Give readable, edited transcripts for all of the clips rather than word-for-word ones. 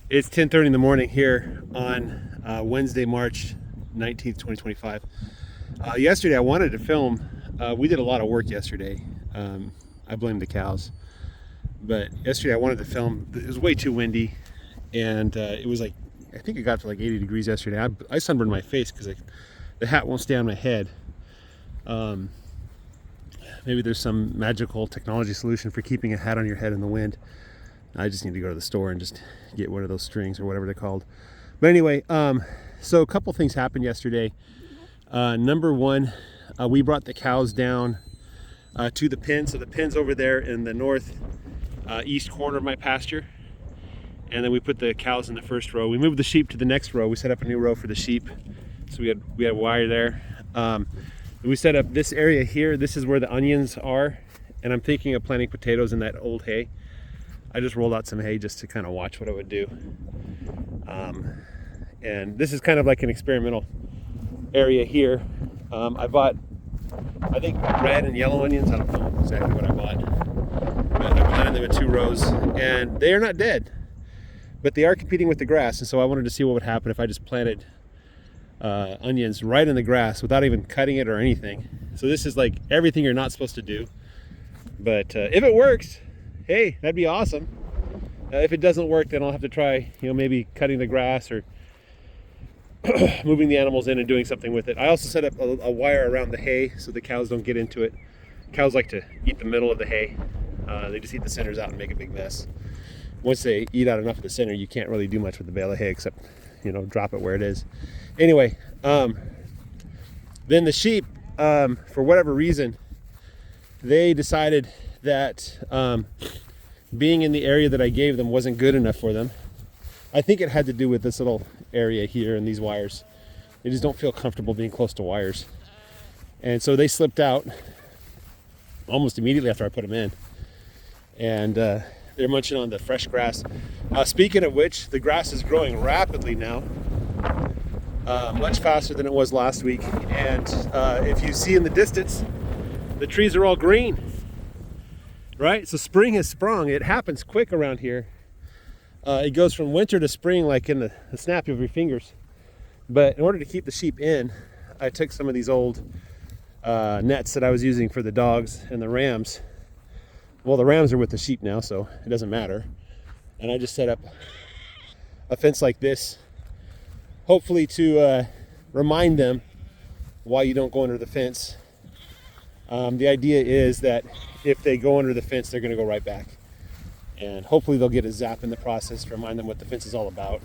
It's 10:30 in the morning here on Wednesday, March 19th, 2025. Yesterday I wanted to film. We did a lot of work yesterday. I blame the cows. But yesterday I wanted to film. It was way too windy, and it was like, I think it got to like 80 degrees yesterday. I sunburned my face because the hat won't stay on my head. Maybe there's some magical technology solution for keeping a hat on your head in the wind. I just need to go to the store and just get one of those strings or whatever they're called. But anyway, so a couple things happened yesterday. Number one, we brought the cows down to the pen. So the pen's over there in the north east corner of my pasture. And then we put the cows in the first row. We moved the sheep to the next row. We set up a new row for the sheep. So we had wire there. We set up this area here. This is where the onions are. And I'm thinking of planting potatoes in that old hay. I just rolled out some hay just to kind of watch what I would do. And this is kind of like an experimental area here. I bought, I think, red and yellow onions. I don't know exactly what I bought. But I planted them in 2 rows, and they are not dead. But they are competing with the grass, and so I wanted to see what would happen if I just planted onions right in the grass without even cutting it or anything. So this is like everything you're not supposed to do. But if it works, hey, that'd be awesome. If it doesn't work, then I'll have to try, maybe cutting the grass or moving the animals in and doing something with it. I also set up a wire around the hay so the cows don't get into it. Cows like to eat the middle of the hay. They just eat the centers out and make a big mess. Once they eat out enough of the center, you can't really do much with the bale of hay except, drop it where it is. Anyway, then the sheep, for whatever reason, they decided that being in the area that I gave them wasn't good enough for them. I think it had to do with this little area here and these wires. They just don't feel comfortable being close to wires. And so they slipped out almost immediately after I put them in. And they're munching on the fresh grass. Speaking of which, the grass is growing rapidly now. Much faster than it was last week. And if you see in the distance, the trees are all green. Right? So spring has sprung. It happens quick around here. It goes from winter to spring like in the snap of your fingers. But in order to keep the sheep in, I took some of these old nets that I was using for the dogs and the rams. Well, the rams are with the sheep now, so it doesn't matter. And I just set up a fence like this, hopefully to remind them why you don't go under the fence. The idea is that if they go under the fence, they're going to go right back. And hopefully they'll get a zap in the process to remind them what the fence is all about.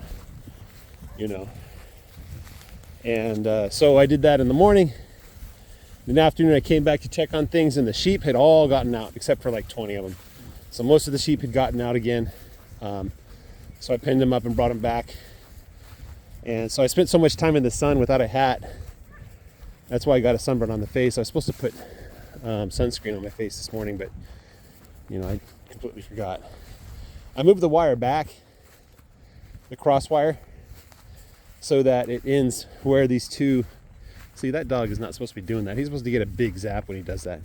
And so I did that in the morning. In the afternoon, I came back to check on things, and the sheep had all gotten out, except for like 20 of them. So most of the sheep had gotten out again. So I pinned them up and brought them back. And so I spent so much time in the sun without a hat. That's why I got a sunburn on the face. I was supposed to put sunscreen on my face this morning, but I completely forgot. I moved the wire back, the cross wire, so that it ends where these two. See, that dog is not supposed to be doing that. He's supposed to get a big zap when he does that.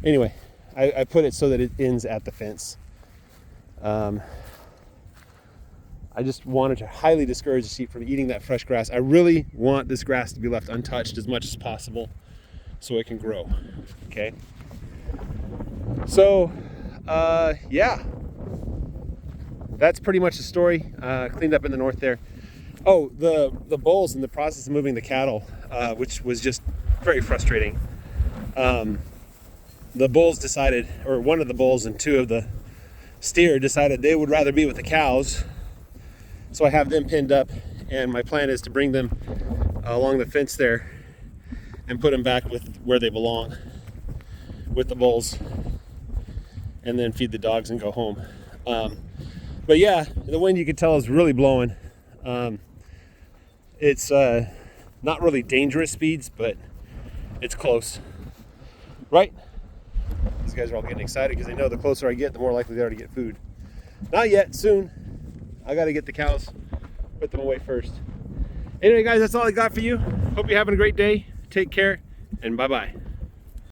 Anyway, I put it so that it ends at the fence. I just wanted to highly discourage the sheep from eating that fresh grass. I really want this grass to be left untouched as much as possible so it can grow. Okay? So, yeah. That's pretty much the story. Cleaned up in the north there. Oh, the bulls in the process of moving the cattle, which was just very frustrating. The bulls decided, or one of the bulls and 2 of the steer decided they would rather be with the cows. So I have them pinned up, and my plan is to bring them along the fence there and put them back with where they belong with the bulls, and then feed the dogs and go home. But yeah, the wind, you can tell, is really blowing. It's not really dangerous speeds, but it's close, right? These guys are all getting excited because they know the closer I get, the more likely they are to get food. Not yet, soon. I got to get the cows, put them away first. Anyway, guys, that's all I got for you. Hope you're having a great day. Take care, and bye-bye.